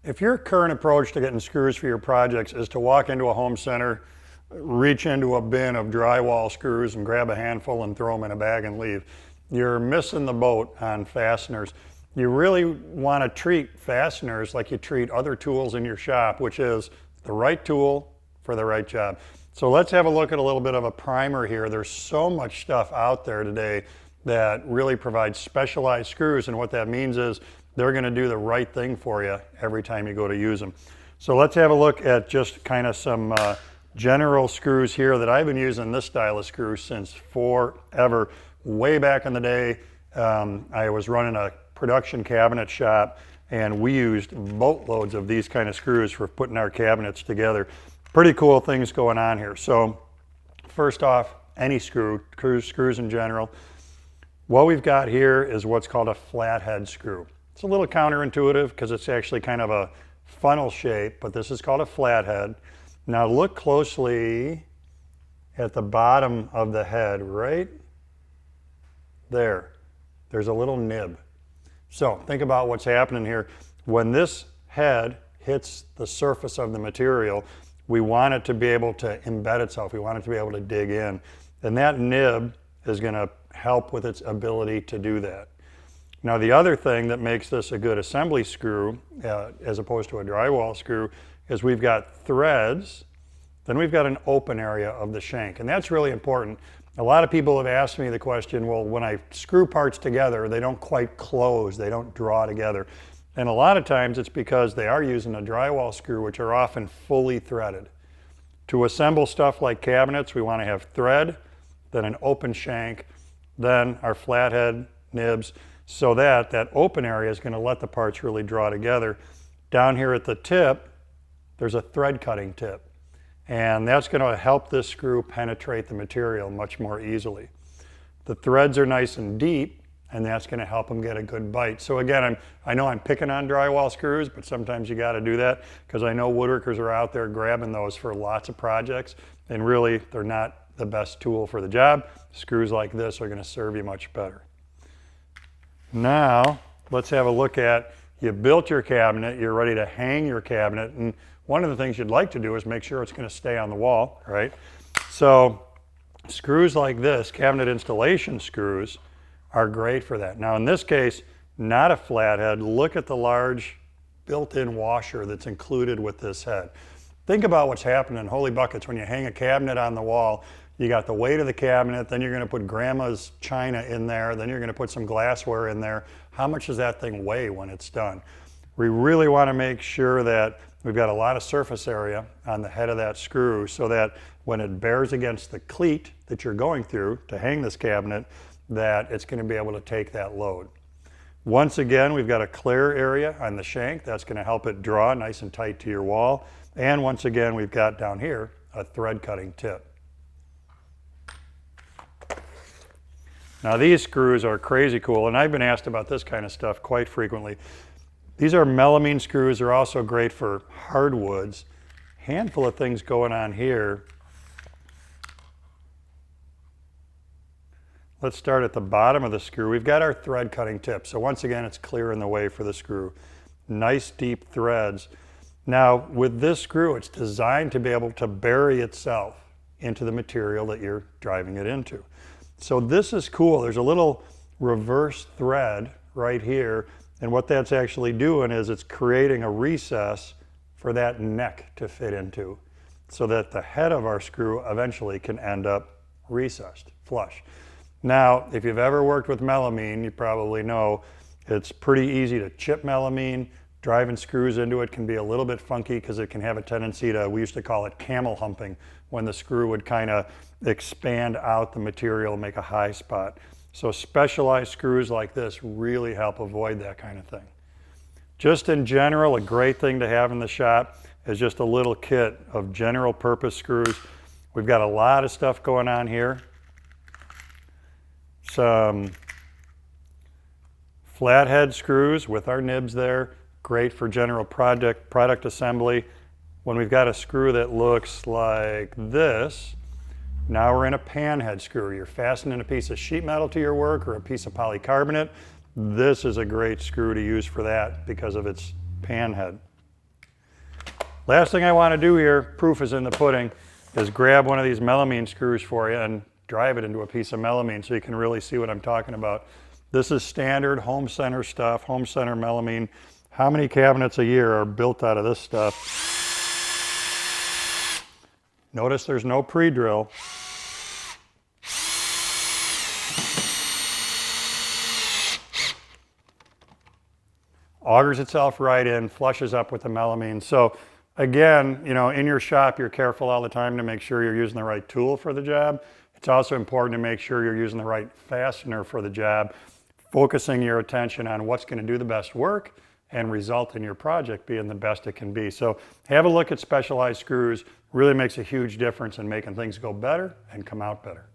If your current approach to getting screws for your projects is to walk into a home center, reach into a bin of drywall screws and grab a handful and throw them in a bag and leave, you're missing the boat on fasteners. You really want to treat fasteners like you treat other tools in your shop, which is the right tool for the right job. So let's have a look at a little bit of a primer here. There's so much stuff out there today that really provides specialized screws, and what that means is they're going to do the right thing for you every time you go to use them. So let's have a look at just kind of some general screws here that I've been using this style of screw since forever. Way back in the day, I was running a production cabinet shop, and we used boatloads of these kind of screws for putting our cabinets together. Pretty cool things going on here. So first off, any screws in general. What we've got here is what's called a flathead screw. It's a little counterintuitive because it's actually kind of a funnel shape, but this is called a flathead. Now look closely at the bottom of the head, right there. There's a little nib. So think about what's happening here. When this head hits the surface of the material, we want it to be able to embed itself. We want it to be able to dig in. And that nib is going to help with its ability to do that. Now the other thing that makes this a good assembly screw, as opposed to a drywall screw, is we've got threads, then we've got an open area of the shank. And that's really important. A lot of people have asked me the question, well, when I screw parts together, they don't quite close, they don't draw together. And a lot of times it's because they are using a drywall screw, which are often fully threaded. To assemble stuff like cabinets, we want to have thread, then an open shank, then our flathead nibs, so that that open area is going to let the parts really draw together. Down here at the tip, there's a thread cutting tip. And that's going to help this screw penetrate the material much more easily. The threads are nice and deep, and that's going to help them get a good bite. So again, I know I'm picking on drywall screws, but sometimes you got to do that because I know woodworkers are out there grabbing those for lots of projects, and really they're not the best tool for the job. Screws like this are going to serve you much better. Now let's have a look at, you built your cabinet, you're ready to hang your cabinet, and one of the things you'd like to do is make sure it's going to stay on the wall, right? So screws like this, cabinet installation screws, are great for that. Now in this case, not a flathead. Look at the large built-in washer that's included with this head. Think about what's happening in holy buckets when you hang a cabinet on the wall. You got the weight of the cabinet, then you're going to put grandma's china in there, then you're going to put some glassware in there. How much does that thing weigh when it's done? We really want to make sure that we've got a lot of surface area on the head of that screw so that when it bears against the cleat that you're going through to hang this cabinet, that it's going to be able to take that load. Once again, we've got a clear area on the shank. That's going to help it draw nice and tight to your wall. And once again, we've got down here a thread cutting tip. Now these screws are crazy cool, and I've been asked about this kind of stuff quite frequently. These are melamine screws. They're also great for hardwoods. Handful of things going on here. Let's start at the bottom of the screw. We've got our thread cutting tip. So once again, it's clear in the way for the screw. Nice deep threads. Now with this screw, it's designed to be able to bury itself into the material that you're driving it into. So this is cool. There's a little reverse thread right here. And what that's actually doing is it's creating a recess for that neck to fit into so that the head of our screw eventually can end up recessed, flush. Now, if you've ever worked with melamine, you probably know it's pretty easy to chip melamine. Driving screws into it can be a little bit funky because it can have a tendency to, we used to call it camel humping, when the screw would kind of expand out the material and make a high spot. So specialized screws like this really help avoid that kind of thing. Just in general, a great thing to have in the shop is just a little kit of general purpose screws. We've got a lot of stuff going on here. Some flathead screws with our nibs there, great for general product assembly. When we've got a screw that looks like this, now we're in a panhead screw. You're fastening a piece of sheet metal to your work or a piece of polycarbonate. This is a great screw to use for that because of its panhead. Last thing I want to do here, proof is in the pudding, is grab one of these melamine screws for you and drive it into a piece of melamine so you can really see what I'm talking about. This is standard home center stuff, home center melamine. How many cabinets a year are built out of this stuff? Notice there's no pre-drill. Augers itself right in, flushes up with the melamine. So again, you know, in your shop, you're careful all the time to make sure you're using the right tool for the job. It's also important to make sure you're using the right fastener for the job, focusing your attention on what's going to do the best work and result in your project being the best it can be. So have a look at Specialized Screws. Really makes a huge difference in making things go better and come out better.